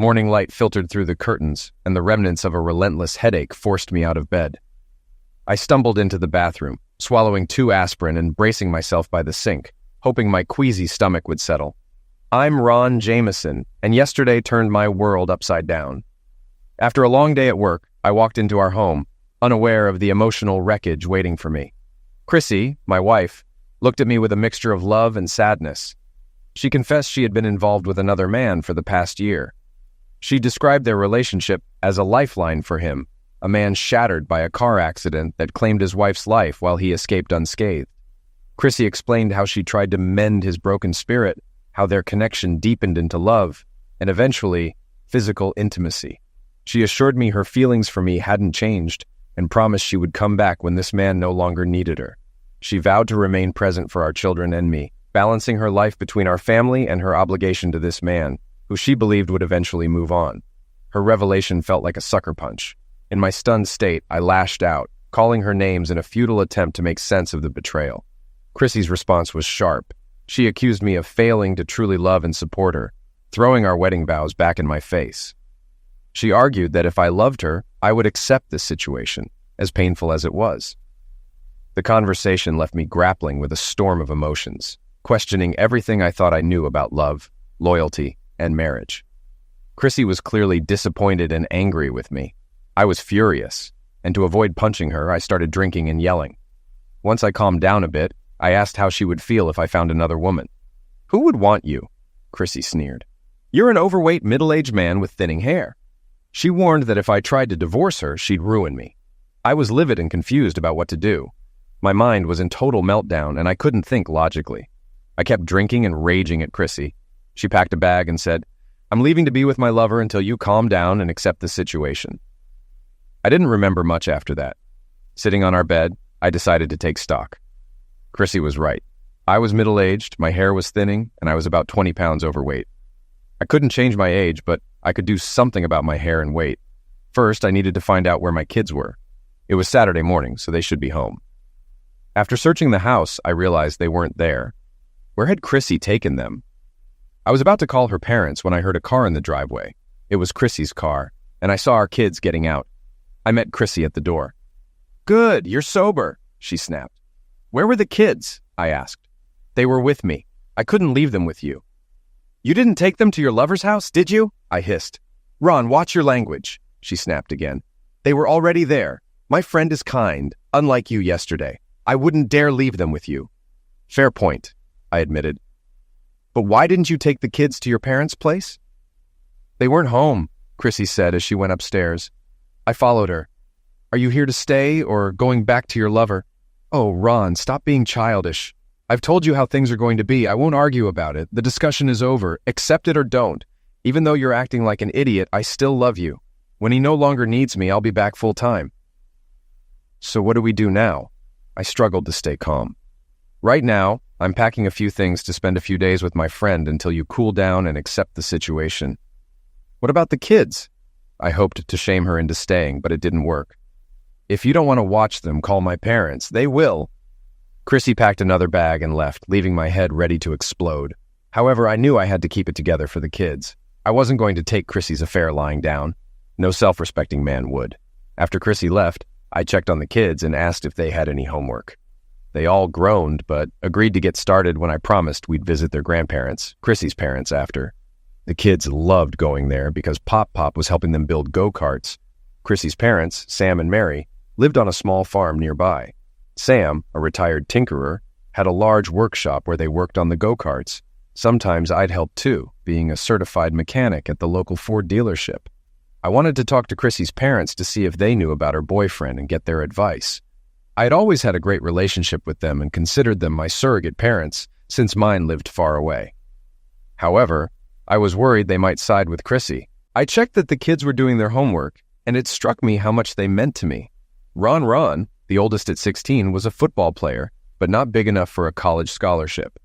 Morning light filtered through the curtains, and the remnants of a relentless headache forced me out of bed. I stumbled into the bathroom, swallowing 2 aspirin and bracing myself by the sink, hoping my queasy stomach would settle. I'm Ron Jameson, and yesterday turned my world upside down. After a long day at work, I walked into our home, unaware of the emotional wreckage waiting for me. Chrissy, my wife, looked at me with a mixture of love and sadness. She confessed she had been involved with another man for the past year. She described their relationship as a lifeline for him, a man shattered by a car accident that claimed his wife's life while he escaped unscathed. Chrissy explained how she tried to mend his broken spirit, how their connection deepened into love, and eventually, physical intimacy. She assured me her feelings for me hadn't changed and promised she would come back when this man no longer needed her. She vowed to remain present for our children and me, balancing her life between our family and her obligation to this man, who she believed would eventually move on. Her revelation felt like a sucker punch. In my stunned state, I lashed out, calling her names in a futile attempt to make sense of the betrayal. Chrissy's response was sharp. She accused me of failing to truly love and support her, throwing our wedding vows back in my face. She argued that if I loved her, I would accept this situation, as painful as it was. The conversation left me grappling with a storm of emotions, questioning everything I thought I knew about love, loyalty, and marriage. Chrissy was clearly disappointed and angry with me. I was furious, and to avoid punching her, I started drinking and yelling. Once I calmed down a bit, I asked how she would feel if I found another woman. "Who would want you?" Chrissy sneered. "You're an overweight middle-aged man with thinning hair." She warned that if I tried to divorce her, she'd ruin me. I was livid and confused about what to do. My mind was in total meltdown, and I couldn't think logically. I kept drinking and raging at Chrissy. She packed a bag and said, "I'm leaving to be with my lover until you calm down and accept the situation." I didn't remember much after that. Sitting on our bed, I decided to take stock. Chrissy was right. I was middle-aged, my hair was thinning, and I was about 20 pounds overweight. I couldn't change my age, but I could do something about my hair and weight. First, I needed to find out where my kids were. It was Saturday morning, so they should be home. After searching the house, I realized they weren't there. Where had Chrissy taken them? I was about to call her parents when I heard a car in the driveway. It was Chrissy's car, and I saw our kids getting out. I met Chrissy at the door. "Good, you're sober," she snapped. "Where were the kids?" I asked. "They were with me. I couldn't leave them with you." "You didn't take them to your lover's house, did you?" I hissed. "Ron, watch your language," she snapped again. "They were already there. My friend is kind, unlike you yesterday. I wouldn't dare leave them with you." "Fair point," I admitted. "But why didn't you take the kids to your parents' place?" "They weren't home," Chrissy said as she went upstairs. I followed her. "Are you here to stay or going back to your lover?" "Oh, Ron, stop being childish. I've told you how things are going to be. I won't argue about it. The discussion is over. Accept it or don't. Even though you're acting like an idiot, I still love you. When he no longer needs me, I'll be back full time." "So what do we do now?" I struggled to stay calm. "Right now, I'm packing a few things to spend a few days with my friend until you cool down and accept the situation." "What about the kids?" I hoped to shame her into staying, but it didn't work. "If you don't want to watch them, call my parents. They will." Chrissy packed another bag and left, leaving my head ready to explode. However, I knew I had to keep it together for the kids. I wasn't going to take Chrissy's affair lying down. No self-respecting man would. After Chrissy left, I checked on the kids and asked if they had any homework. They all groaned, but agreed to get started when I promised we'd visit their grandparents, Chrissy's parents, after. The kids loved going there because Pop was helping them build go-karts. Chrissy's parents, Sam and Mary, lived on a small farm nearby. Sam, a retired tinkerer, had a large workshop where they worked on the go-karts. Sometimes I'd help too, being a certified mechanic at the local Ford dealership. I wanted to talk to Chrissy's parents to see if they knew about her boyfriend and get their advice. I had always had a great relationship with them and considered them my surrogate parents, since mine lived far away. However, I was worried they might side with Chrissy. I checked that the kids were doing their homework, and it struck me how much they meant to me. Ron, the oldest at 16, was a football player, but not big enough for a college scholarship.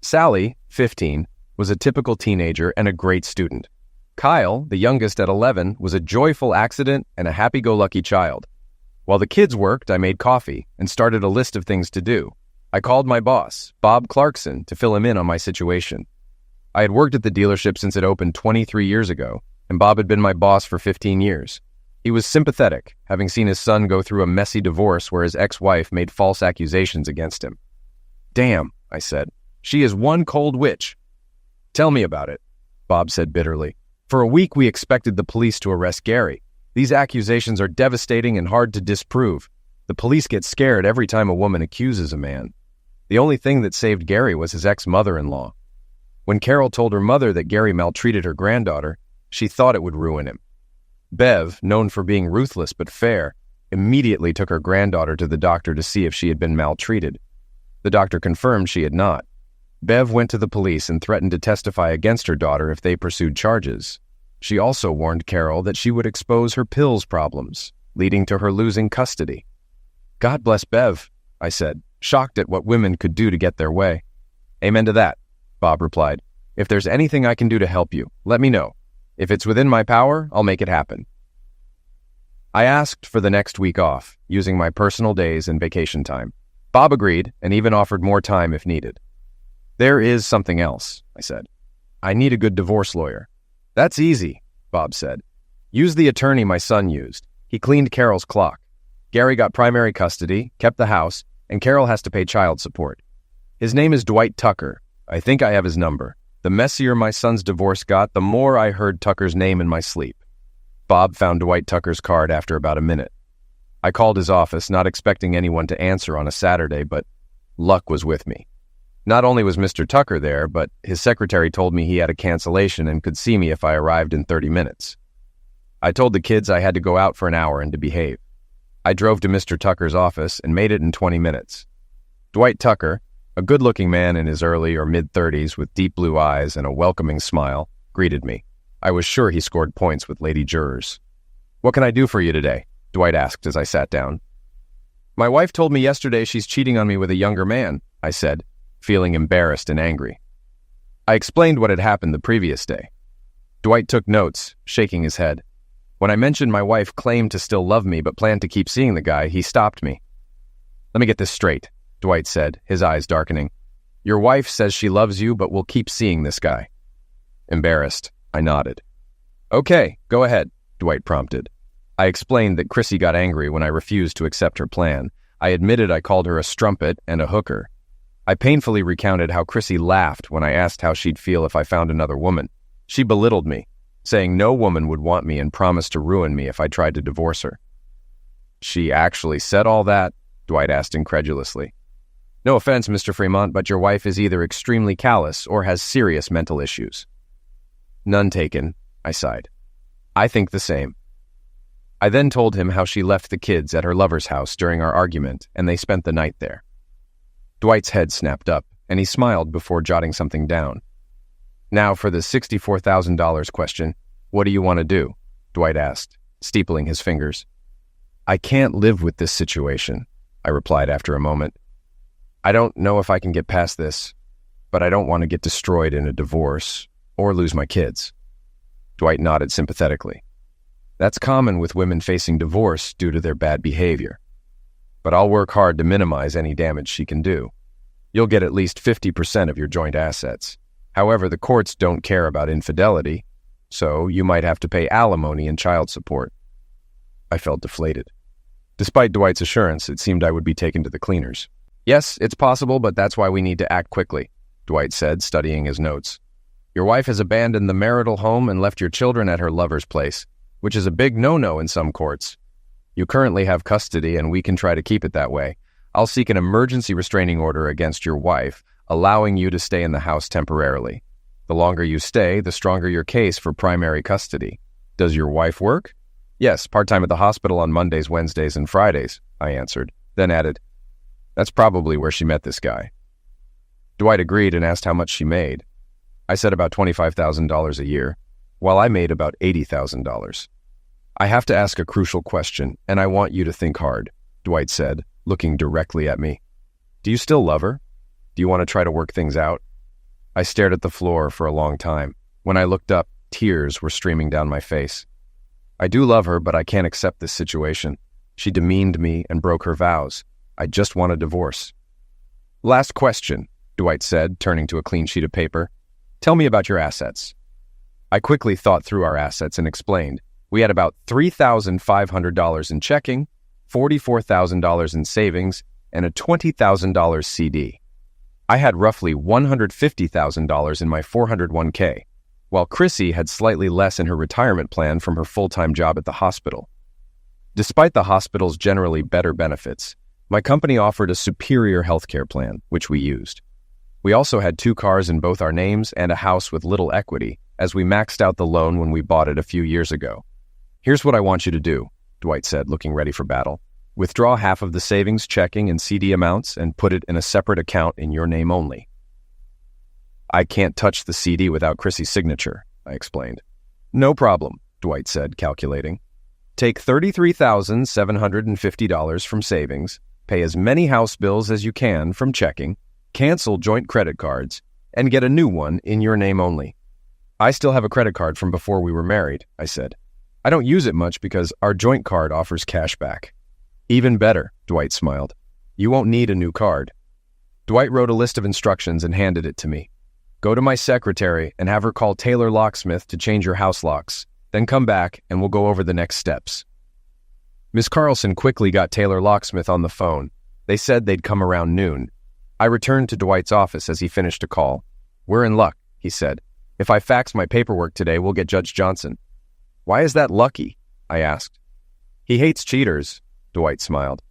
Sally, 15, was a typical teenager and a great student. Kyle, the youngest at 11, was a joyful accident and a happy-go-lucky child. While the kids worked, I made coffee and started a list of things to do. I called my boss, Bob Clarkson, to fill him in on my situation. I had worked at the dealership since it opened 23 years ago, and Bob had been my boss for 15 years. He was sympathetic, having seen his son go through a messy divorce where his ex-wife made false accusations against him. "Damn," I said. "She is one cold witch." "Tell me about it," Bob said bitterly. "For a week we expected the police to arrest Gary. These accusations are devastating and hard to disprove. The police get scared every time a woman accuses a man. The only thing that saved Gary was his ex-mother-in-law. When Carol told her mother that Gary maltreated her granddaughter, she thought it would ruin him. Bev, known for being ruthless but fair, immediately took her granddaughter to the doctor to see if she had been maltreated. The doctor confirmed she had not. Bev went to the police and threatened to testify against her daughter if they pursued charges. She also warned Carol that she would expose her pills problems, leading to her losing custody. "God bless Bev," I said, shocked at what women could do to get their way. "Amen to that," Bob replied. "If there's anything I can do to help you, let me know. If it's within my power, I'll make it happen." I asked for the next week off, using my personal days and vacation time. Bob agreed and even offered more time if needed. "There is something else," I said. "I need a good divorce lawyer." "That's easy," Bob said. "Use the attorney my son used. He cleaned Carol's clock. Gary got primary custody, kept the house, and Carol has to pay child support. His name is Dwight Tucker. I think I have his number. The messier my son's divorce got, the more I heard Tucker's name in my sleep." Bob found Dwight Tucker's card after about a minute. I called his office, not expecting anyone to answer on a Saturday, but luck was with me. Not only was Mr. Tucker there, but his secretary told me he had a cancellation and could see me if I arrived in 30 minutes. I told the kids I had to go out for an hour and to behave. I drove to Mr. Tucker's office and made it in 20 minutes. Dwight Tucker, a good-looking man in his early or mid-30s with deep blue eyes and a welcoming smile, greeted me. I was sure he scored points with lady jurors. "What can I do for you today?" Dwight asked as I sat down. "My wife told me yesterday she's cheating on me with a younger man," I said, feeling embarrassed and angry. I explained what had happened the previous day. Dwight took notes, shaking his head. When I mentioned my wife claimed to still love me but planned to keep seeing the guy, he stopped me. "Let me get this straight," Dwight said, his eyes darkening. "Your wife says she loves you but will keep seeing this guy." Embarrassed, I nodded. "Okay, go ahead," Dwight prompted. I explained that Chrissy got angry when I refused to accept her plan. I admitted I called her a strumpet and a hooker. I painfully recounted how Chrissy laughed when I asked how she'd feel if I found another woman. She belittled me, saying no woman would want me and promised to ruin me if I tried to divorce her. "She actually said all that?" Dwight asked incredulously. "No offense, Mr. Fremont, but your wife is either extremely callous or has serious mental issues." "None taken," I sighed. "I think the same." I then told him how she left the kids at her lover's house during our argument, and they spent the night there. Dwight's head snapped up, and he smiled before jotting something down. "Now for the $64,000 question, what do you want to do?" Dwight asked, steepling his fingers. "I can't live with this situation," I replied after a moment. "I don't know if I can get past this, but I don't want to get destroyed in a divorce or lose my kids." Dwight nodded sympathetically. "That's common with women facing divorce due to their bad behavior. But I'll work hard to minimize any damage she can do. You'll get at least 50% of your joint assets. However, the courts don't care about infidelity, so you might have to pay alimony and child support." I felt deflated. Despite Dwight's assurance, it seemed I would be taken to the cleaners. "Yes, it's possible, but that's why we need to act quickly," Dwight said, studying his notes. "Your wife has abandoned the marital home and left your children at her lover's place, which is a big no-no in some courts. You currently have custody, and we can try to keep it that way. I'll seek an emergency restraining order against your wife, allowing you to stay in the house temporarily. The longer you stay, the stronger your case for primary custody. Does your wife work?" "Yes, part-time at the hospital on Mondays, Wednesdays, and Fridays," I answered, then added, "That's probably where she met this guy." Dwight agreed and asked how much she made. I said about $25,000 a year, while I made about $80,000. "I have to ask a crucial question, and I want you to think hard," Dwight said, looking directly at me. "Do you still love her? Do you want to try to work things out?" I stared at the floor for a long time. When I looked up, tears were streaming down my face. "I do love her, but I can't accept this situation. She demeaned me and broke her vows. I just want a divorce." "Last question," Dwight said, turning to a clean sheet of paper. "Tell me about your assets." I quickly thought through our assets and explained. We had about $3,500 in checking, $44,000 in savings, and a $20,000 CD. I had roughly $150,000 in my 401k, while Chrissy had slightly less in her retirement plan from her full-time job at the hospital. Despite the hospital's generally better benefits, my company offered a superior healthcare plan, which we used. We also had 2 cars in both our names and a house with little equity, as we maxed out the loan when we bought it a few years ago. "Here's what I want you to do," Dwight said, looking ready for battle. "Withdraw half of the savings, checking, and CD amounts and put it in a separate account in your name only." "I can't touch the CD without Chrissy's signature," I explained. "No problem," Dwight said, calculating. "Take $33,750 from savings, pay as many house bills as you can from checking, cancel joint credit cards, and get a new one in your name only." "I still have a credit card from before we were married," I said. "I don't use it much because our joint card offers cash back." "Even better," Dwight smiled. "You won't need a new card." Dwight wrote a list of instructions and handed it to me. "Go to my secretary and have her call Taylor Locksmith to change your house locks. Then come back and we'll go over the next steps." Miss Carlson quickly got Taylor Locksmith on the phone. They said they'd come around noon. I returned to Dwight's office as he finished a call. "We're in luck," he said. "If I fax my paperwork today, we'll get Judge Johnson." "Why is that lucky?" I asked. "He hates cheaters," Dwight smiled.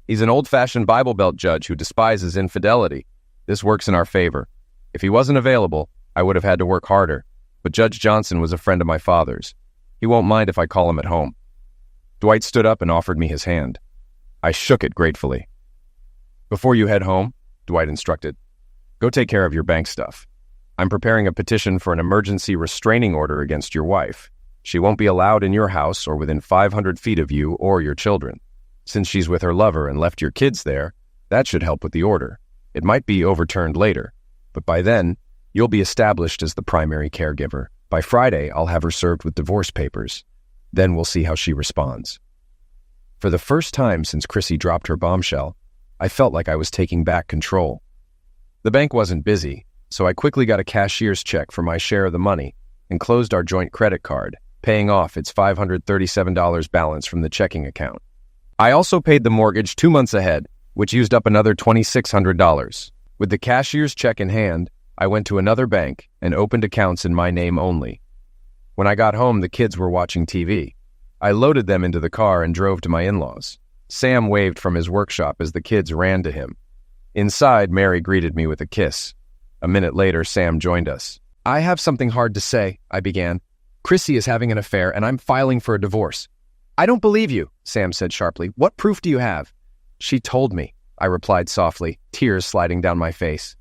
"He's an old-fashioned Bible Belt judge who despises infidelity. This works in our favor. If he wasn't available, I would have had to work harder, but Judge Johnson was a friend of my father's. He won't mind if I call him at home." Dwight stood up and offered me his hand. I shook it gratefully. "Before you head home," Dwight instructed, "go take care of your bank stuff. I'm preparing a petition for an emergency restraining order against your wife. She won't be allowed in your house or within 500 feet of you or your children. Since she's with her lover and left your kids there, that should help with the order. It might be overturned later, but by then, you'll be established as the primary caregiver. By Friday, I'll have her served with divorce papers. Then we'll see how she responds." For the first time since Chrissy dropped her bombshell, I felt like I was taking back control. The bank wasn't busy, so I quickly got a cashier's check for my share of the money and closed our joint credit card, paying off its $537 balance from the checking account. I also paid the mortgage 2 months ahead, which used up another $2,600. With the cashier's check in hand, I went to another bank and opened accounts in my name only. When I got home, the kids were watching TV. I loaded them into the car and drove to my in-laws. Sam waved from his workshop as the kids ran to him. Inside, Mary greeted me with a kiss. A minute later, Sam joined us. "I have something hard to say," I began. "Chrissy is having an affair, and I'm filing for a divorce." "I don't believe you," Sam said sharply. "What proof do you have?" "She told me," I replied softly, tears sliding down my face.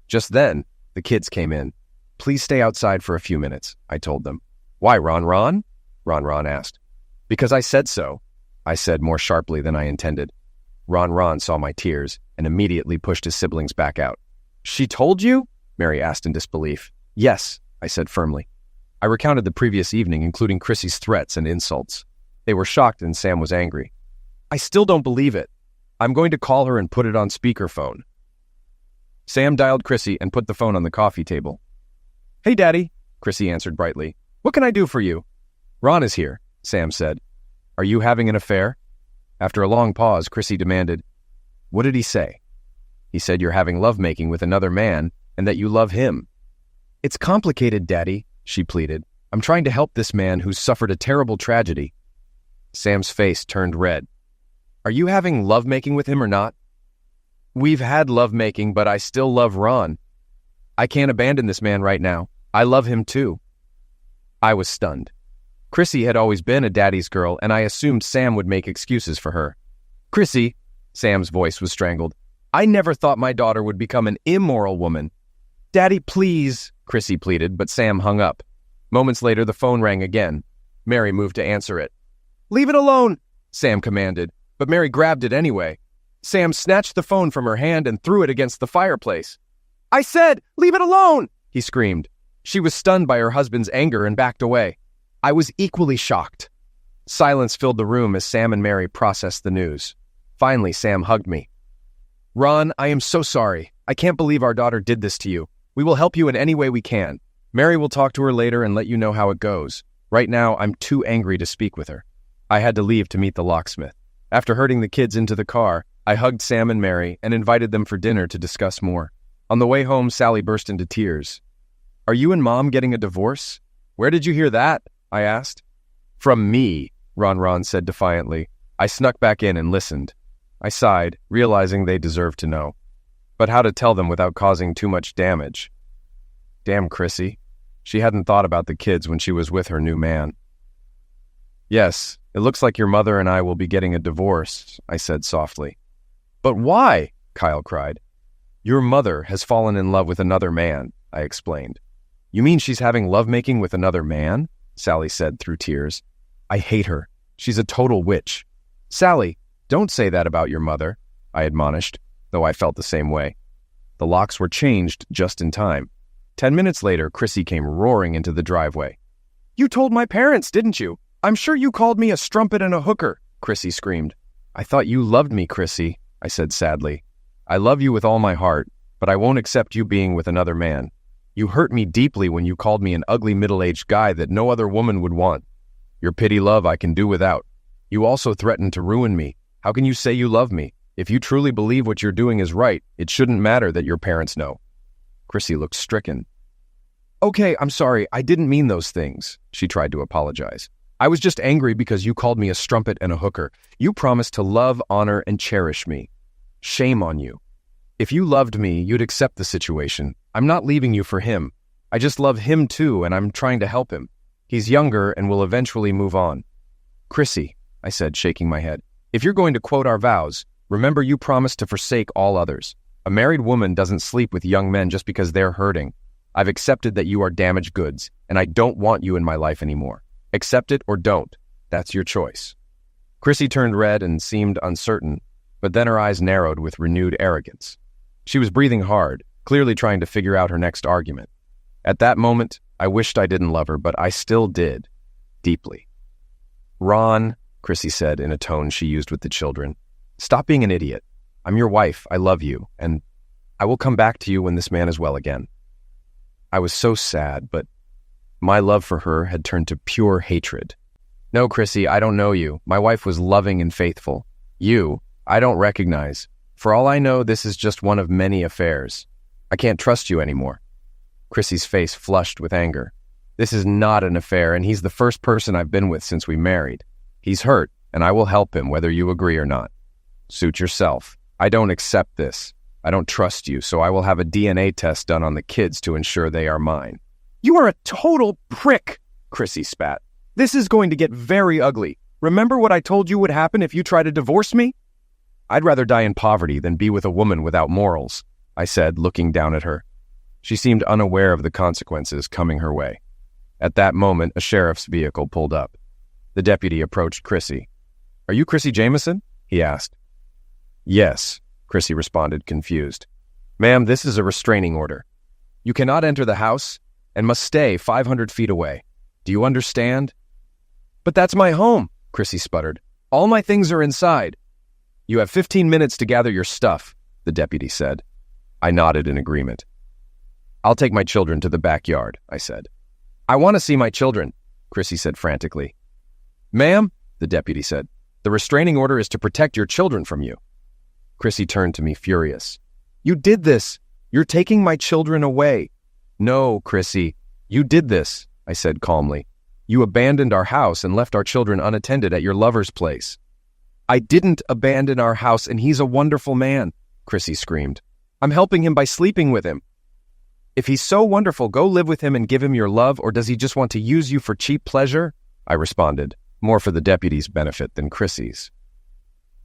Just then, the kids came in. "Please stay outside for a few minutes," I told them. "Why, Ron? Ron asked. "Because I said so," I said more sharply than I intended. Ron saw my tears and immediately pushed his siblings back out. "She told you?" Mary asked in disbelief. "Yes," I said firmly. I recounted the previous evening, including Chrissy's threats and insults. They were shocked and Sam was angry. "I still don't believe it. I'm going to call her and put it on speakerphone." Sam dialed Chrissy and put the phone on the coffee table. "Hey, Daddy," Chrissy answered brightly. "What can I do for you?" "Ron is here," Sam said. "Are you having an affair?" After a long pause, Chrissy demanded, "What did he say?" "He said you're having lovemaking with another man and that you love him." "It's complicated, Daddy," she pleaded. "I'm trying to help this man who's suffered a terrible tragedy." Sam's face turned red. "Are you having lovemaking with him or not?" "We've had lovemaking, but I still love Ron. I can't abandon this man right now. I love him too." I was stunned. Chrissy had always been a daddy's girl, and I assumed Sam would make excuses for her. "Chrissy," Sam's voice was strangled, "I never thought my daughter would become an immoral woman." "Daddy, please," Chrissy pleaded, but Sam hung up. Moments later, the phone rang again. Mary moved to answer it. "Leave it alone," Sam commanded, but Mary grabbed it anyway. Sam snatched the phone from her hand and threw it against the fireplace. "I said, leave it alone!" he screamed. She was stunned by her husband's anger and backed away. I was equally shocked. Silence filled the room as Sam and Mary processed the news. Finally, Sam hugged me. "Ron, I am so sorry. I can't believe our daughter did this to you. We will help you in any way we can. Mary will talk to her later and let you know how it goes. Right now, I'm too angry to speak with her. I had to leave to meet the locksmith. After herding the kids into the car, I hugged Sam and Mary and invited them for dinner to discuss more. On the way home, Sally burst into tears. Are you and Mom getting a divorce? Where did you hear that? I asked. From me, Ron said defiantly. I snuck back in and listened. I sighed, realizing they deserved to know. But how to tell them without causing too much damage? Damn Chrissy. She hadn't thought about the kids when she was with her new man. Yes, it looks like your mother and I will be getting a divorce, I said softly. But why? Kyle cried. Your mother has fallen in love with another man, I explained. You mean she's having lovemaking with another man? Sally said through tears. I hate her. She's a total witch. Sally, don't say that about your mother, I admonished, though I felt the same way. The locks were changed just in time. 10 minutes later, Chrissy came roaring into the driveway. You told my parents, didn't you? I'm sure you called me a strumpet and a hooker, Chrissy screamed. I thought you loved me, Chrissy, I said sadly. I love you with all my heart, but I won't accept you being with another man. You hurt me deeply when you called me an ugly middle-aged guy that no other woman would want. Your pity love I can do without. You also threatened to ruin me. How can you say you love me? If you truly believe what you're doing is right, it shouldn't matter that your parents know. Chrissy looked stricken. Okay, I'm sorry, I didn't mean those things, she tried to apologize. I was just angry because you called me a strumpet and a hooker. You promised to love, honor, and cherish me. Shame on you. If you loved me, you'd accept the situation. I'm not leaving you for him. I just love him too, and I'm trying to help him. He's younger and will eventually move on. Chrissy, I said, shaking my head, if you're going to quote our vows, remember you promised to forsake all others. A married woman doesn't sleep with young men just because they're hurting. I've accepted that you are damaged goods, and I don't want you in my life anymore. Accept it or don't. That's your choice. Chrissy turned red and seemed uncertain, but then her eyes narrowed with renewed arrogance. She was breathing hard, clearly trying to figure out her next argument. At that moment, I wished I didn't love her, but I still did. Deeply. Ron, Chrissy said in a tone she used with the children, stop being an idiot. I'm your wife, I love you, and I will come back to you when this man is well again. I was so sad, but my love for her had turned to pure hatred. No, Chrissy, I don't know you. My wife was loving and faithful. You, I don't recognize. For all I know, this is just one of many affairs. I can't trust you anymore. Chrissy's face flushed with anger. This is not an affair, and he's the first person I've been with since we married. He's hurt, and I will help him whether you agree or not. Suit yourself. I don't accept this. I don't trust you, so I will have a DNA test done on the kids to ensure they are mine. You are a total prick, Chrissy spat. This is going to get very ugly. Remember what I told you would happen if you try to divorce me? I'd rather die in poverty than be with a woman without morals, I said, looking down at her. She seemed unaware of the consequences coming her way. At that moment, a sheriff's vehicle pulled up. The deputy approached Chrissy. Are you Chrissy Jameson? He asked. Yes, Chrissy responded, confused. Ma'am, this is a restraining order. You cannot enter the house and must stay 500 feet away. Do you understand? But that's my home, Chrissy sputtered. All my things are inside. You have 15 minutes to gather your stuff, the deputy said. I nodded in agreement. I'll take my children to the backyard, I said. I want to see my children, Chrissy said frantically. Ma'am, the deputy said, the restraining order is to protect your children from you. Chrissy turned to me furious. You did this. You're taking my children away. No, Chrissy, you did this, I said calmly. You abandoned our house and left our children unattended at your lover's place. I didn't abandon our house, and he's a wonderful man, Chrissy screamed. I'm helping him by sleeping with him. If he's so wonderful, go live with him and give him your love, or does he just want to use you for cheap pleasure? I responded, more for the deputy's benefit than Chrissy's.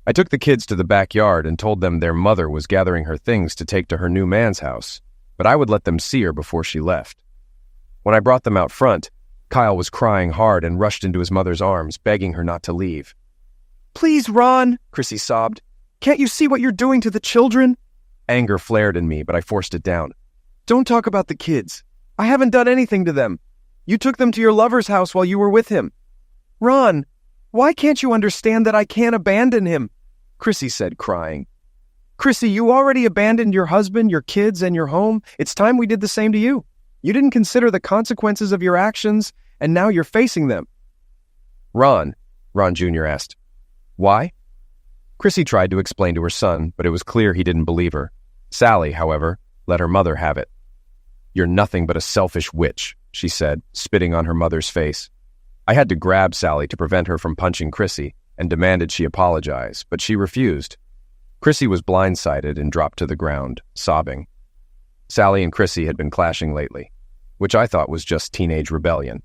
I took the kids to the backyard and told them their mother was gathering her things to take to her new man's house, but I would let them see her before she left. When I brought them out front, Kyle was crying hard and rushed into his mother's arms, begging her not to leave. Please, Ron, Chrissy sobbed. Can't you see what you're doing to the children? Anger flared in me, but I forced it down. Don't talk about the kids. I haven't done anything to them. You took them to your lover's house while you were with him. Ron, why can't you understand that I can't abandon him? Chrissy said, crying. Chrissy, you already abandoned your husband, your kids, and your home. It's time we did the same to you. You didn't consider the consequences of your actions, and now you're facing them." Ron Jr. asked, "Why?" Chrissy tried to explain to her son, but it was clear he didn't believe her. Sally, however, let her mother have it. "You're nothing but a selfish witch," she said, spitting on her mother's face. I had to grab Sally to prevent her from punching Chrissy and demanded she apologize, but she refused. Chrissy was blindsided and dropped to the ground, sobbing. Sally and Chrissy had been clashing lately, which I thought was just teenage rebellion.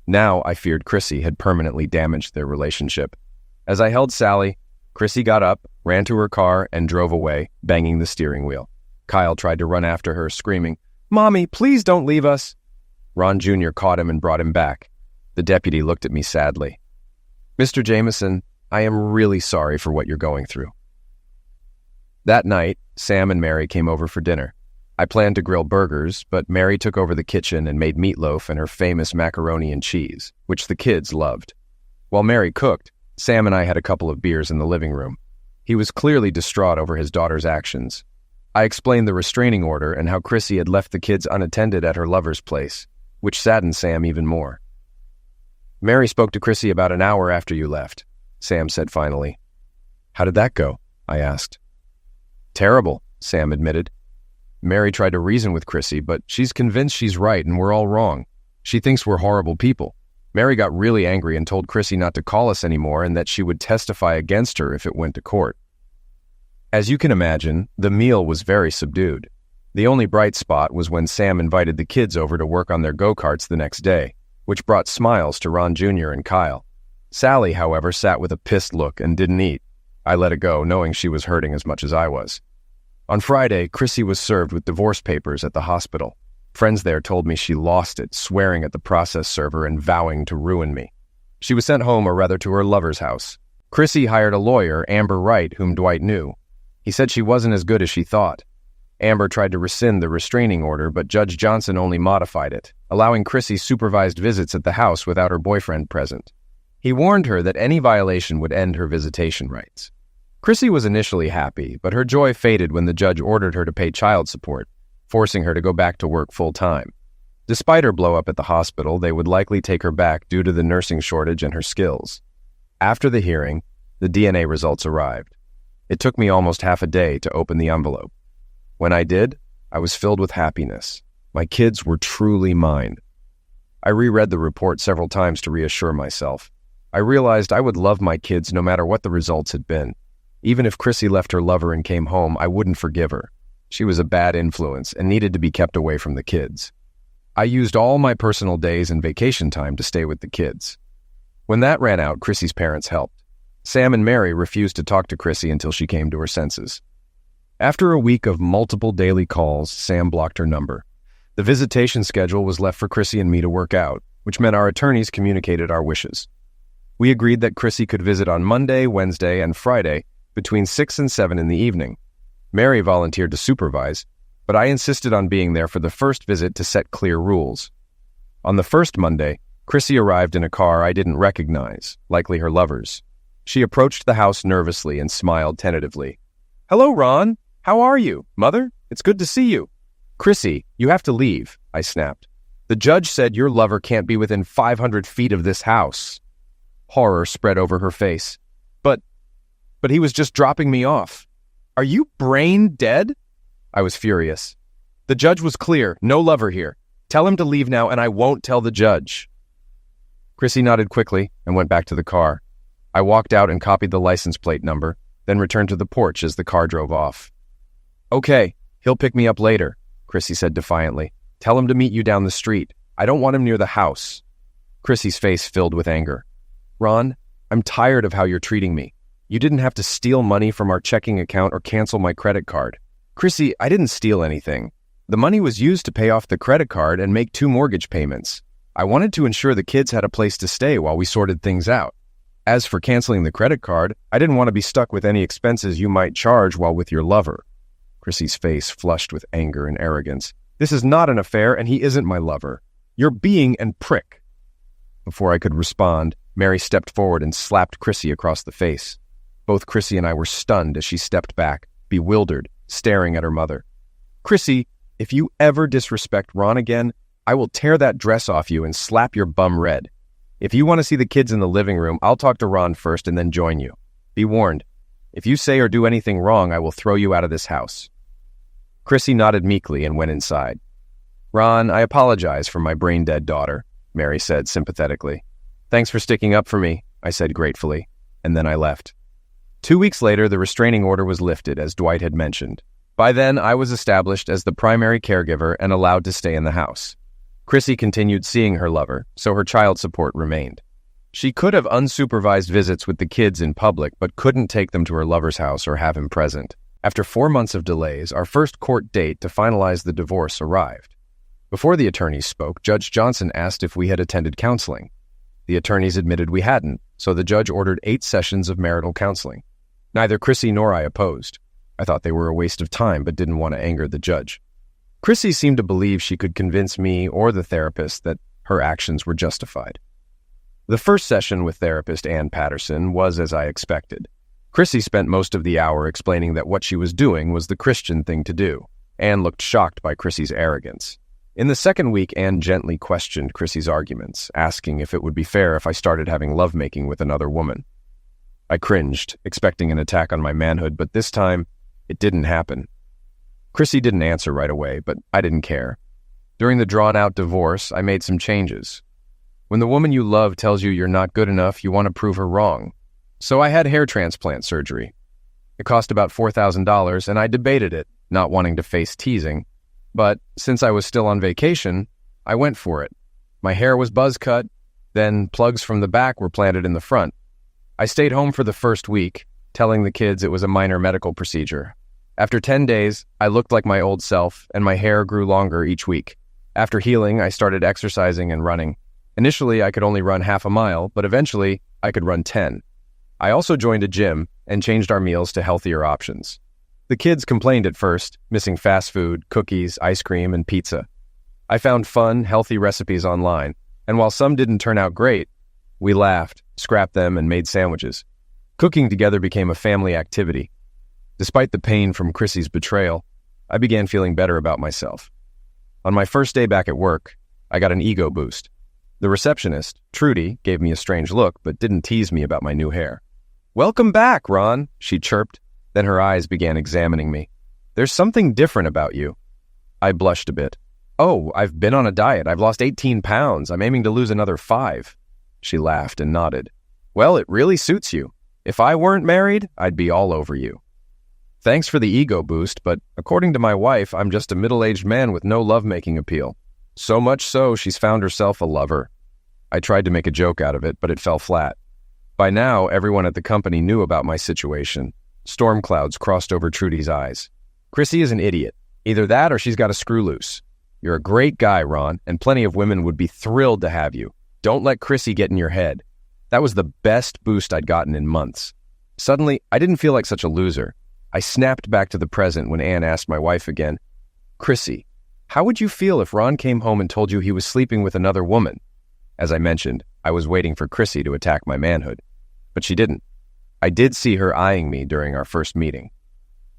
Now I feared Chrissy had permanently damaged their relationship. As I held Sally, Chrissy got up, ran to her car, and drove away, banging the steering wheel. Kyle tried to run after her, screaming, "Mommy, please don't leave us." Ron Jr. caught him and brought him back. The deputy looked at me sadly. "Mr. Jameson, I am really sorry for what you're going through." That night, Sam and Mary came over for dinner. I planned to grill burgers, but Mary took over the kitchen and made meatloaf and her famous macaroni and cheese, which the kids loved. While Mary cooked, Sam and I had a couple of beers in the living room. He was clearly distraught over his daughter's actions. I explained the restraining order and how Chrissy had left the kids unattended at her lover's place, which saddened Sam even more. "Mary spoke to Chrissy about an hour after you left," Sam said finally. "How did that go?" I asked. "Terrible," Sam admitted. "Mary tried to reason with Chrissy, but she's convinced she's right and we're all wrong. She thinks we're horrible people. Mary got really angry and told Chrissy not to call us anymore and that she would testify against her if it went to court." As you can imagine, the meal was very subdued. The only bright spot was when Sam invited the kids over to work on their go-karts the next day, which brought smiles to Ron Jr. and Kyle. Sally, however, sat with a pissed look and didn't eat. I let it go, knowing she was hurting as much as I was. On Friday, Chrissy was served with divorce papers at the hospital. Friends there told me she lost it, swearing at the process server and vowing to ruin me. She was sent home, or rather to her lover's house. Chrissy hired a lawyer, Amber Wright, whom Dwight knew. He said she wasn't as good as she thought. Amber tried to rescind the restraining order, but Judge Johnson only modified it, allowing Chrissy supervised visits at the house without her boyfriend present. He warned her that any violation would end her visitation rights. Chrissy was initially happy, but her joy faded when the judge ordered her to pay child support, forcing her to go back to work full-time. Despite her blow-up at the hospital, they would likely take her back due to the nursing shortage and her skills. After the hearing, the DNA results arrived. It took me almost half a day to open the envelope. When I did, I was filled with happiness. My kids were truly mine. I reread the report several times to reassure myself. I realized I would love my kids no matter what the results had been. Even if Chrissy left her lover and came home, I wouldn't forgive her. She was a bad influence and needed to be kept away from the kids. I used all my personal days and vacation time to stay with the kids. When that ran out, Chrissy's parents helped. Sam and Mary refused to talk to Chrissy until she came to her senses. After a week of multiple daily calls, Sam blocked her number. The visitation schedule was left for Chrissy and me to work out, which meant our attorneys communicated our wishes. We agreed that Chrissy could visit on Monday, Wednesday, and Friday between 6 and 7 in the evening. Mary volunteered to supervise, but I insisted on being there for the first visit to set clear rules. On the first Monday, Chrissy arrived in a car I didn't recognize, likely her lover's. She approached the house nervously and smiled tentatively. "Hello, Ron. How are you? Mother, it's good to see you." "Chrissy, you have to leave," I snapped. "The judge said your lover can't be within 500 feet of this house." Horror spread over her face. But he was just dropping me off." "Are you brain dead?" I was furious. "The judge was clear. No lover here. Tell him to leave now and I won't tell the judge." Chrissy nodded quickly and went back to the car. I walked out and copied the license plate number, then returned to the porch as the car drove off. "Okay, he'll pick me up later," Chrissy said defiantly. "Tell him to meet you down the street. I don't want him near the house." Chrissy's face filled with anger. "Ron, I'm tired of how you're treating me. You didn't have to steal money from our checking account or cancel my credit card." "Chrissy, I didn't steal anything. The money was used to pay off the credit card and make 2 mortgage payments. I wanted to ensure the kids had a place to stay while we sorted things out. As for canceling the credit card, I didn't want to be stuck with any expenses you might charge while with your lover." Chrissy's face flushed with anger and arrogance. "This is not an affair and he isn't my lover. You're being and prick." Before I could respond, Mary stepped forward and slapped Chrissy across the face. Both Chrissy and I were stunned as she stepped back, bewildered, staring at her mother. "Chrissy, If you ever disrespect Ron again, I will tear that dress off you and slap your bum red. If you want to see the kids in the living room, I'll talk to Ron first and then join you. Be warned. If you say or do anything wrong, I will throw you out of this house." Chrissy nodded meekly and went inside. "Ron, I apologize for my brain-dead daughter," Mary said sympathetically. "Thanks for sticking up for me," I said gratefully, and then I left. 2 weeks later, the restraining order was lifted, as Dwight had mentioned. By then, I was established as the primary caregiver and allowed to stay in the house. Chrissy continued seeing her lover, so her child support remained. She could have unsupervised visits with the kids in public, but couldn't take them to her lover's house or have him present. After 4 months of delays, our first court date to finalize the divorce arrived. Before the attorneys spoke, Judge Johnson asked if we had attended counseling. The attorneys admitted we hadn't, so the judge ordered 8 sessions of marital counseling. Neither Chrissy nor I opposed. I thought they were a waste of time, but didn't want to anger the judge. Chrissy seemed to believe she could convince me or the therapist that her actions were justified. The first session with therapist Ann Patterson was as I expected. Chrissy spent most of the hour explaining that what she was doing was the Christian thing to do. Ann looked shocked by Chrissy's arrogance. In the second week, Ann gently questioned Chrissy's arguments, asking if it would be fair if I started having lovemaking with another woman. I cringed, expecting an attack on my manhood, but this time, it didn't happen. Chrissy didn't answer right away, but I didn't care. During the drawn-out divorce, I made some changes. When the woman you love tells you you're not good enough, you want to prove her wrong. So I had hair transplant surgery. It cost about $4,000, and I debated it, not wanting to face teasing. But since I was still on vacation, I went for it. My hair was buzz cut, then plugs from the back were planted in the front. I stayed home for the first week, telling the kids it was a minor medical procedure. After 10 days, I looked like my old self, and my hair grew longer each week. After healing, I started exercising and running. Initially, I could only run half a mile, but eventually, I could run 10. I also joined a gym and changed our meals to healthier options. The kids complained at first, missing fast food, cookies, ice cream, and pizza. I found fun, healthy recipes online, and while some didn't turn out great, we laughed, scrapped them, and made sandwiches. Cooking together became a family activity. Despite the pain from Chrissy's betrayal, I began feeling better about myself. On my first day back at work, I got an ego boost. The receptionist, Trudy, gave me a strange look, but didn't tease me about my new hair. "Welcome back, Ron," she chirped. Then her eyes began examining me. "There's something different about you." I blushed a bit. "Oh, I've been on a diet. I've lost 18 pounds. I'm aiming to lose another 5. She laughed and nodded. "Well, it really suits you. If I weren't married, I'd be all over you." Thanks for the ego boost, but according to my wife, I'm just a middle-aged man with no lovemaking appeal. So much so, she's found herself a lover. I tried to make a joke out of it, but it fell flat. By now, everyone at the company knew about my situation. Storm clouds crossed over Trudy's eyes. "Chrissy is an idiot. Either that or she's got a screw loose. You're a great guy, Ron, and plenty of women would be thrilled to have you. Don't let Chrissy get in your head." That was the best boost I'd gotten in months. Suddenly, I didn't feel like such a loser. I snapped back to the present when Ann asked my wife again, "Chrissy, how would you feel if Ron came home and told you he was sleeping with another woman?" As I mentioned, I was waiting for Chrissy to attack my manhood. But she didn't. I did see her eyeing me during our first meeting.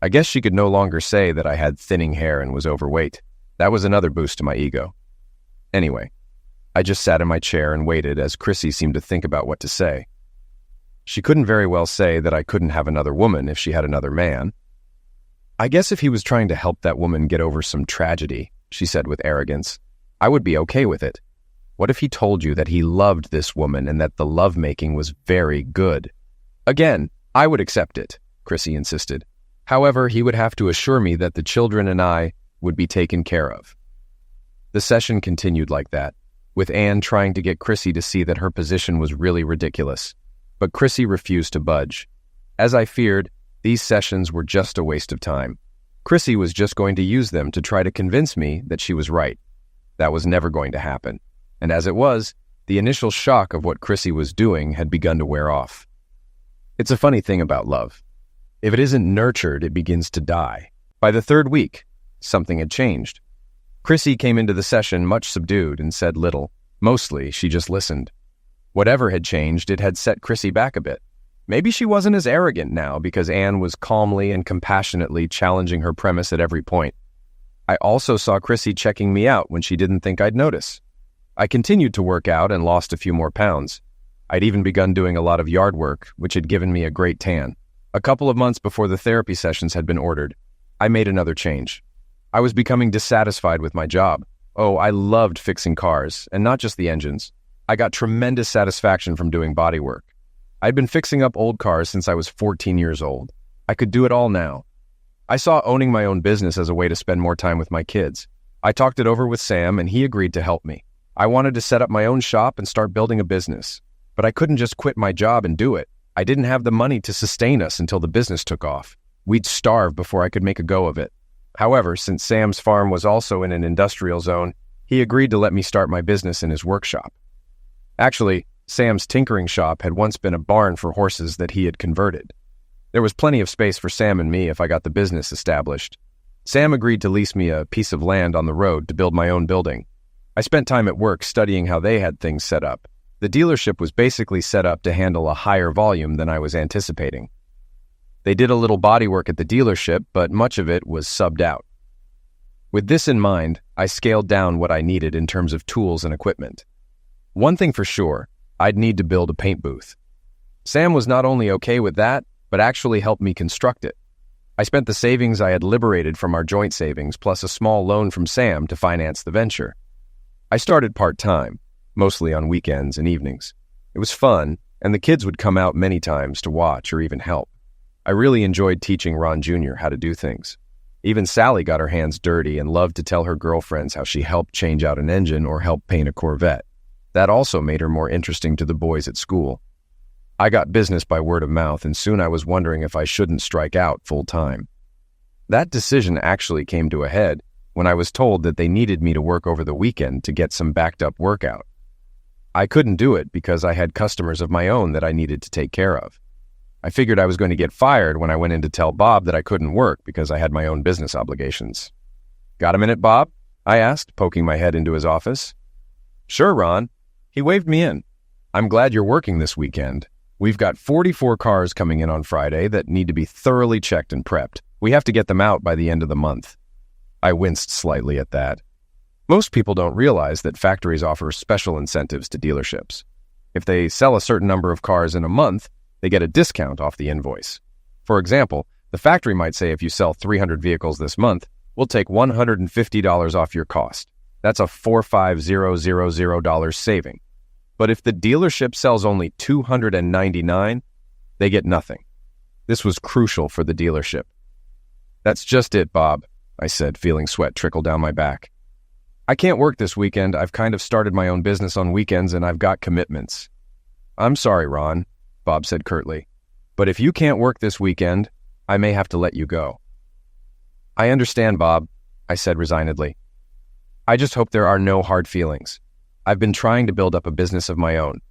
I guess she could no longer say that I had thinning hair and was overweight. That was another boost to my ego. Anyway, I just sat in my chair and waited as Chrissy seemed to think about what to say. She couldn't very well say that I couldn't have another woman if she had another man. "I guess if he was trying to help that woman get over some tragedy," she said with arrogance, "I would be okay with it. What if he told you that he loved this woman and that the lovemaking was very good?" "Again, I would accept it," Chrissy insisted. "However, he would have to assure me that the children and I would be taken care of." The session continued like that, with Ann trying to get Chrissy to see that her position was really ridiculous. But Chrissy refused to budge. As I feared, these sessions were just a waste of time. Chrissy was just going to use them to try to convince me that she was right. That was never going to happen. And as it was, the initial shock of what Chrissy was doing had begun to wear off. It's a funny thing about love. If it isn't nurtured, it begins to die. By the 3rd week, something had changed. Chrissy came into the session much subdued and said little. Mostly, she just listened. Whatever had changed, it had set Chrissy back a bit. Maybe she wasn't as arrogant now because Ann was calmly and compassionately challenging her premise at every point. I also saw Chrissy checking me out when she didn't think I'd notice. I continued to work out and lost a few more pounds. I'd even begun doing a lot of yard work, which had given me a great tan. A couple of months before the therapy sessions had been ordered, I made another change. I was becoming dissatisfied with my job. Oh, I loved fixing cars, and not just the engines. I got tremendous satisfaction from doing bodywork. I'd been fixing up old cars since I was 14 years old. I could do it all now. I saw owning my own business as a way to spend more time with my kids. I talked it over with Sam, and he agreed to help me. I wanted to set up my own shop and start building a business. But I couldn't just quit my job and do it. I didn't have the money to sustain us until the business took off. We'd starve before I could make a go of it. However, since Sam's farm was also in an industrial zone, he agreed to let me start my business in his workshop. Actually, Sam's tinkering shop had once been a barn for horses that he had converted. There was plenty of space for Sam and me if I got the business established. Sam agreed to lease me a piece of land on the road to build my own building. I spent time at work studying how they had things set up. The dealership was basically set up to handle a higher volume than I was anticipating. They did a little bodywork at the dealership, but much of it was subbed out. With this in mind, I scaled down what I needed in terms of tools and equipment. One thing for sure, I'd need to build a paint booth. Sam was not only okay with that, but actually helped me construct it. I spent the savings I had liberated from our joint savings plus a small loan from Sam to finance the venture. I started part-time, mostly on weekends and evenings. It was fun, and the kids would come out many times to watch or even help. I really enjoyed teaching Ron Jr. how to do things. Even Sally got her hands dirty and loved to tell her girlfriends how she helped change out an engine or help paint a Corvette. That also made her more interesting to the boys at school. I got business by word of mouth, and soon I was wondering if I shouldn't strike out full-time. That decision actually came to a head when I was told that they needed me to work over the weekend to get some backed-up workout. I couldn't do it because I had customers of my own that I needed to take care of. I figured I was going to get fired when I went in to tell Bob that I couldn't work because I had my own business obligations. "Got a minute, Bob?" I asked, poking my head into his office. "Sure, Ron." He waved me in. "I'm glad you're working this weekend. We've got 44 cars coming in on Friday that need to be thoroughly checked and prepped. We have to get them out by the end of the month." I winced slightly at that. Most people don't realize that factories offer special incentives to dealerships. If they sell a certain number of cars in a month, they get a discount off the invoice. For example, the factory might say if you sell 300 vehicles this month, we'll take $150 off your cost. That's a $45000 saving. But if the dealership sells only 299, they get nothing. This was crucial for the dealership. "That's just it, Bob," I said, feeling sweat trickle down my back. "I can't work this weekend. I've kind of started my own business on weekends and I've got commitments." "I'm sorry, Ron," Bob said curtly, "but if you can't work this weekend, I may have to let you go." "I understand, Bob," I said resignedly. "I just hope there are no hard feelings. I've been trying to build up a business of my own.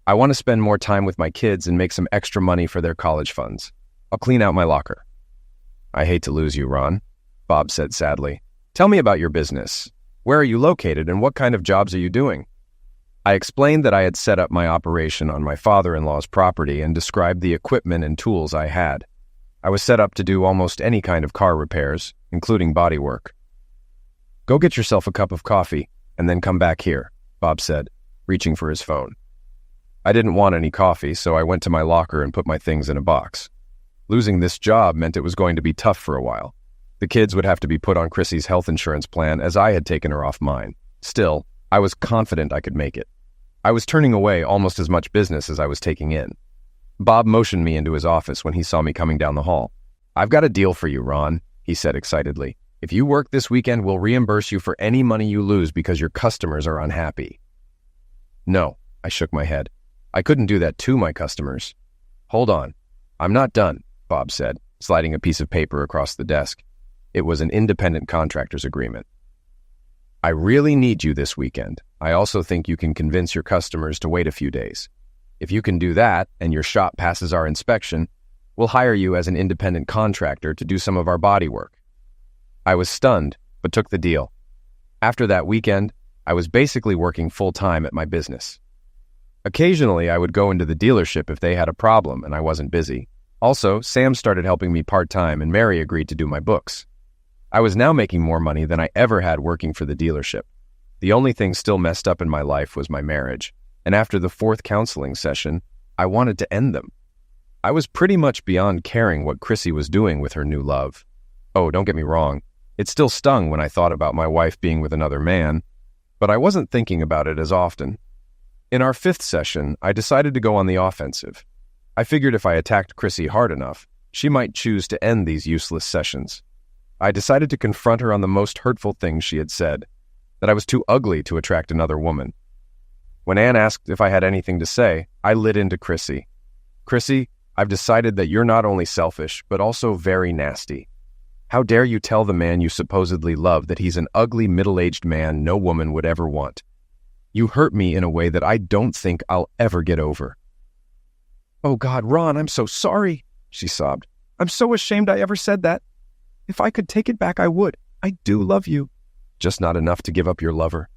I want to spend more time with my kids and make some extra money for their college funds. I'll clean out my locker." "I hate to lose you, Ron," Bob said sadly. "Tell me about your business. Where are you located and what kind of jobs are you doing?" I explained that I had set up my operation on my father-in-law's property and described the equipment and tools I had. I was set up to do almost any kind of car repairs, including bodywork. "Go get yourself a cup of coffee and then come back here," Bob said, reaching for his phone. I didn't want any coffee, so I went to my locker and put my things in a box. Losing this job meant it was going to be tough for a while. The kids would have to be put on Chrissy's health insurance plan as I had taken her off mine. Still, I was confident I could make it. I was turning away almost as much business as I was taking in. Bob motioned me into his office when he saw me coming down the hall. "I've got a deal for you, Ron," he said excitedly. "If you work this weekend, we'll reimburse you for any money you lose because your customers are unhappy." "No," I shook my head. "I couldn't do that to my customers." "Hold on. I'm not done," Bob said, sliding a piece of paper across the desk. It was an independent contractor's agreement. "I really need you this weekend. I also think you can convince your customers to wait a few days. If you can do that and your shop passes our inspection, we'll hire you as an independent contractor to do some of our body work." I was stunned, but took the deal. After that weekend, I was basically working full-time at my business. Occasionally, I would go into the dealership if they had a problem and I wasn't busy. Also, Sam started helping me part-time and Mary agreed to do my books. I was now making more money than I ever had working for the dealership. The only thing still messed up in my life was my marriage, and after the fourth counseling session, I wanted to end them. I was pretty much beyond caring what Chrissy was doing with her new love. Oh, don't get me wrong, it still stung when I thought about my wife being with another man, but I wasn't thinking about it as often. In our fifth session, I decided to go on the offensive. I figured if I attacked Chrissy hard enough, she might choose to end these useless sessions. I decided to confront her on the most hurtful things she had said, that I was too ugly to attract another woman. When Anne asked if I had anything to say, I lit into Chrissy. Chrissy, I've decided that you're not only selfish, but also very nasty. How dare you tell the man you supposedly love that he's an ugly, middle-aged man no woman would ever want? You hurt me in a way that I don't think I'll ever get over. Oh God, Ron, I'm so sorry, she sobbed. I'm so ashamed I ever said that. If I could take it back, I would. I do love you. Just not enough to give up your lover.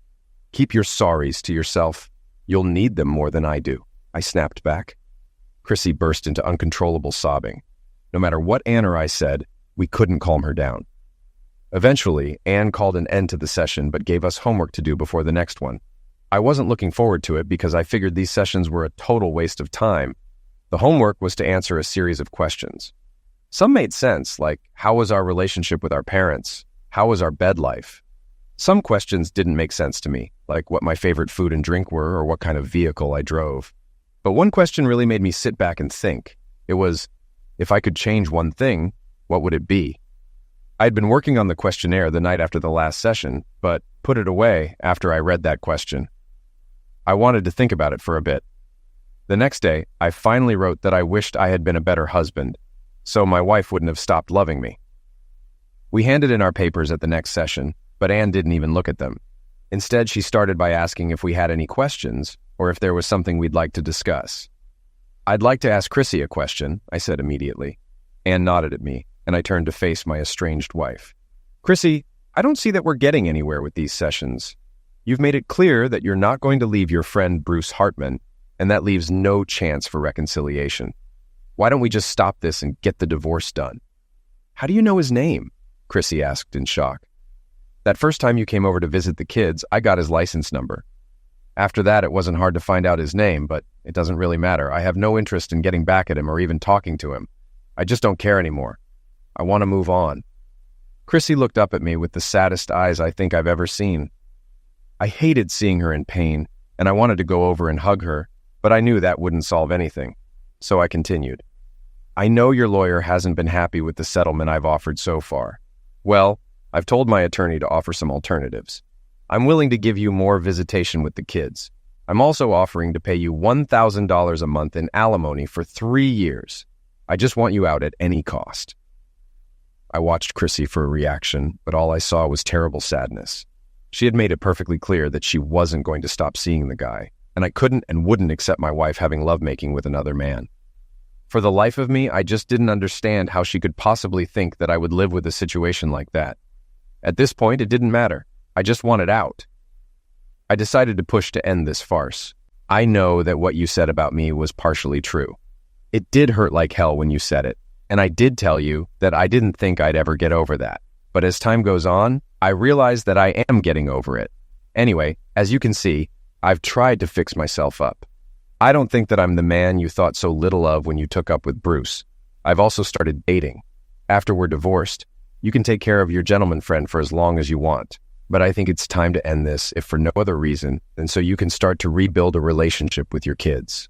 Keep your sorries to yourself. You'll need them more than I do, I snapped back. Chrissy burst into uncontrollable sobbing. No matter what Anne or I said, we couldn't calm her down. Eventually, Anne called an end to the session but gave us homework to do before the next one. I wasn't looking forward to it because I figured these sessions were a total waste of time. The homework was to answer a series of questions. Some made sense, like how was our relationship with our parents? How was our bed life? Some questions didn't make sense to me, like what my favorite food and drink were or what kind of vehicle I drove. But one question really made me sit back and think. It was, if I could change one thing, what would it be? I'd been working on the questionnaire the night after the last session, but put it away after I read that question. I wanted to think about it for a bit. The next day, I finally wrote that I wished I had been a better husband, so my wife wouldn't have stopped loving me. We handed in our papers at the next session, but Anne didn't even look at them. Instead, she started by asking if we had any questions or if there was something we'd like to discuss. I'd like to ask Chrissy a question, I said immediately. Anne nodded at me, and I turned to face my estranged wife. Chrissy, I don't see that we're getting anywhere with these sessions. You've made it clear that you're not going to leave your friend Bruce Hartman, and that leaves no chance for reconciliation. Why don't we just stop this and get the divorce done? How do you know his name? Chrissy asked in shock. That first time you came over to visit the kids, I got his license number. After that, it wasn't hard to find out his name, but it doesn't really matter. I have no interest in getting back at him or even talking to him. I just don't care anymore. I want to move on. Chrissy looked up at me with the saddest eyes I think I've ever seen. I hated seeing her in pain, and I wanted to go over and hug her, but I knew that wouldn't solve anything. So I continued. I know your lawyer hasn't been happy with the settlement I've offered so far. Well, I've told my attorney to offer some alternatives. I'm willing to give you more visitation with the kids. I'm also offering to pay you $1,000 a month in alimony for 3 years. I just want you out at any cost. I watched Chrissy for a reaction, but all I saw was terrible sadness. She had made it perfectly clear that she wasn't going to stop seeing the guy, and I couldn't and wouldn't accept my wife having lovemaking with another man. For the life of me, I just didn't understand how she could possibly think that I would live with a situation like that. At this point, it didn't matter. I just wanted out. I decided to push to end this farce. I know that what you said about me was partially true. It did hurt like hell when you said it, and I did tell you that I didn't think I'd ever get over that. But as time goes on, I realize that I am getting over it. Anyway, as you can see, I've tried to fix myself up. I don't think that I'm the man you thought so little of when you took up with Bruce. I've also started dating. After we're divorced, you can take care of your gentleman friend for as long as you want. But I think it's time to end this, if for no other reason than so you can start to rebuild a relationship with your kids.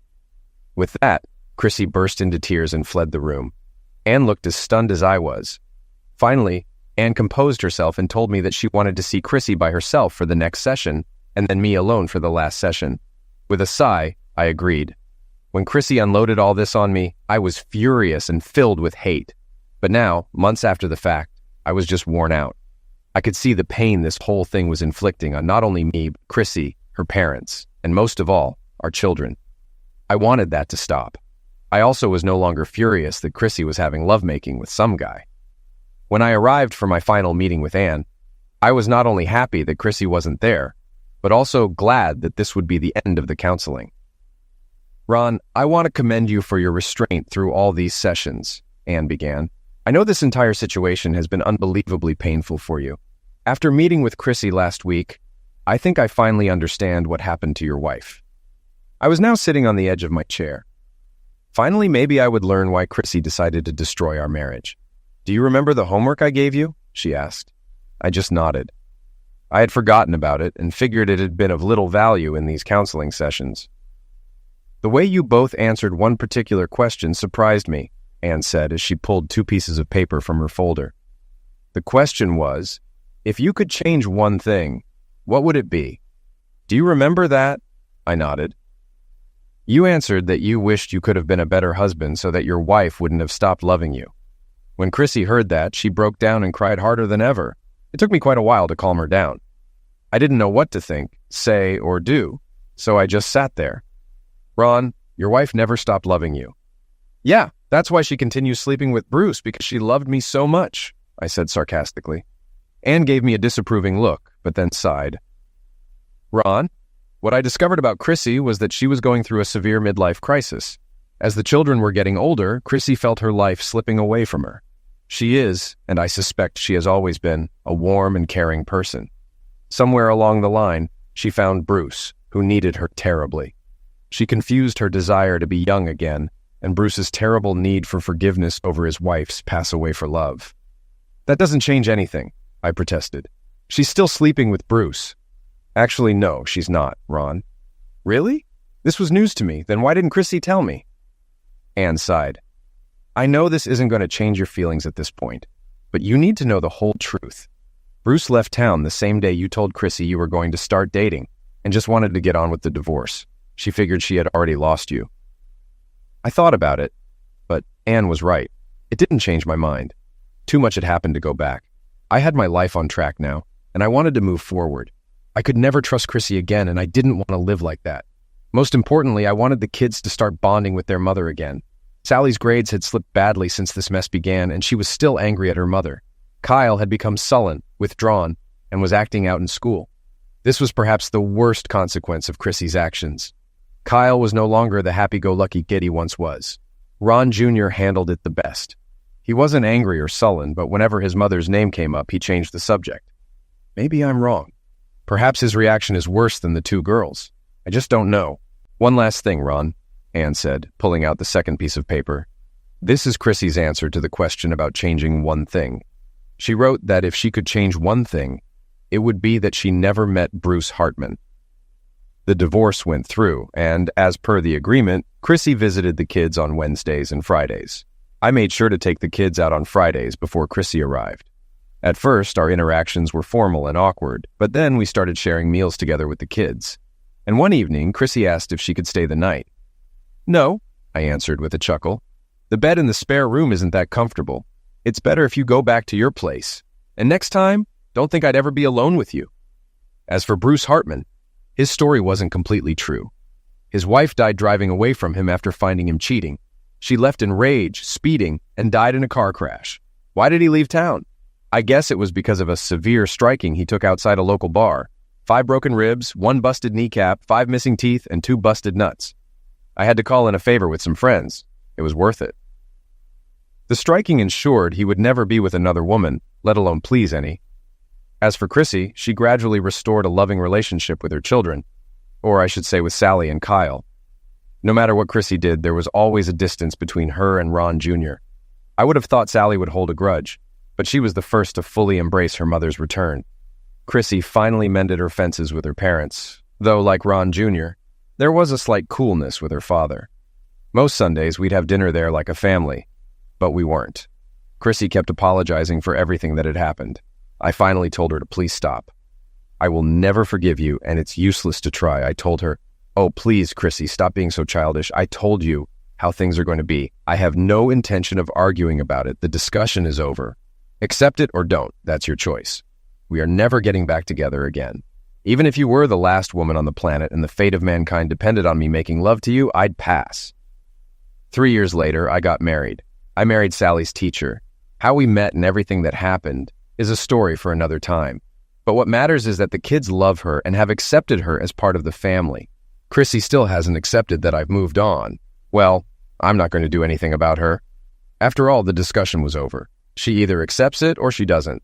With that, Chrissy burst into tears and fled the room. Anne looked as stunned as I was. Finally, Anne composed herself and told me that she wanted to see Chrissy by herself for the next session, and then me alone for the last session. With a sigh, I agreed. When Chrissy unloaded all this on me, I was furious and filled with hate. But now, months after the fact, I was just worn out. I could see the pain this whole thing was inflicting on not only me, but Chrissy, her parents, and most of all, our children. I wanted that to stop. I also was no longer furious that Chrissy was having lovemaking with some guy. When I arrived for my final meeting with Anne, I was not only happy that Chrissy wasn't there, but also glad that this would be the end of the counseling. Ron, I want to commend you for your restraint through all these sessions, Anne began. I know this entire situation has been unbelievably painful for you. After meeting with Chrissy last week, I think I finally understand what happened to your wife. I was now sitting on the edge of my chair. Finally, maybe I would learn why Chrissy decided to destroy our marriage. Do you remember the homework I gave you? She asked. I just nodded. I had forgotten about it and figured it had been of little value in these counseling sessions. The way you both answered one particular question surprised me, Anne said as she pulled 2 pieces of paper from her folder. The question was, if you could change one thing, what would it be? Do you remember that? I nodded. You answered that you wished you could have been a better husband so that your wife wouldn't have stopped loving you. When Chrissy heard that, she broke down and cried harder than ever. It took me quite a while to calm her down. I didn't know what to think, say, or do, so I just sat there. Ron, your wife never stopped loving you. Yeah, that's why she continues sleeping with Bruce, because she loved me so much, I said sarcastically. Anne gave me a disapproving look, but then sighed. Ron, what I discovered about Chrissy was that she was going through a severe midlife crisis. As the children were getting older, Chrissy felt her life slipping away from her. She is, and I suspect she has always been, a warm and caring person. Somewhere along the line, she found Bruce, who needed her terribly. She confused her desire to be young again and Bruce's terrible need for forgiveness over his wife's pass away for love. That doesn't change anything, I protested. She's still sleeping with Bruce. Actually, no, she's not, Ron. Really? This was news to me. Then why didn't Chrissy tell me? Anne sighed. I know this isn't going to change your feelings at this point, but you need to know the whole truth. Bruce left town the same day you told Chrissy you were going to start dating and just wanted to get on with the divorce. She figured she had already lost you. I thought about it, but Anne was right. It didn't change my mind. Too much had happened to go back. I had my life on track now, and I wanted to move forward. I could never trust Chrissy again, and I didn't want to live like that. Most importantly, I wanted the kids to start bonding with their mother again. Sally's grades had slipped badly since this mess began, and she was still angry at her mother. Kyle had become sullen, withdrawn, and was acting out in school. This was perhaps the worst consequence of Chrissy's actions. Kyle was no longer the happy-go-lucky kid he once was. Ron Jr. handled it the best. He wasn't angry or sullen, but whenever his mother's name came up, he changed the subject. Maybe I'm wrong. Perhaps his reaction is worse than the 2 girls. I just don't know. One last thing, Ron, Anne said, pulling out the second piece of paper. This is Chrissy's answer to the question about changing one thing. She wrote that if she could change one thing, it would be that she never met Bruce Hartman. The divorce went through, and as per the agreement, Chrissy visited the kids on Wednesdays and Fridays. I made sure to take the kids out on Fridays before Chrissy arrived. At first, our interactions were formal and awkward, but then we started sharing meals together with the kids. And one evening, Chrissy asked if she could stay the night. No, I answered with a chuckle. The bed in the spare room isn't that comfortable. It's better if you go back to your place. And next time, don't think I'd ever be alone with you. As for Bruce Hartman, his story wasn't completely true. His wife died driving away from him after finding him cheating. She left in rage, speeding, and died in a car crash. Why did he leave town? I guess it was because of a severe striking he took outside a local bar. 5 broken ribs, 1 busted kneecap, 5 missing teeth, and 2 busted nuts. I had to call in a favor with some friends. It was worth it. The striking ensured he would never be with another woman, let alone please any. As for Chrissy, she gradually restored a loving relationship with her children, or I should say with Sally and Kyle. No matter what Chrissy did, there was always a distance between her and Ron Jr. I would have thought Sally would hold a grudge, but she was the first to fully embrace her mother's return. Chrissy finally mended her fences with her parents, though, like Ron Jr., there was a slight coolness with her father. Most Sundays, we'd have dinner there like a family, but we weren't. Chrissy kept apologizing for everything that had happened. I finally told her to please stop. I will never forgive you, and it's useless to try, I told her. Oh, please, Chrissy, stop being so childish. I told you how things are going to be. I have no intention of arguing about it. The discussion is over. Accept it or don't. That's your choice. We are never getting back together again. Even if you were the last woman on the planet and the fate of mankind depended on me making love to you, I'd pass. 3 years later, I got married. I married Sally's teacher. How we met and everything that happened is a story for another time. But what matters is that the kids love her and have accepted her as part of the family. Chrissy still hasn't accepted that I've moved on. Well, I'm not going to do anything about her. After all, the discussion was over. She either accepts it or she doesn't.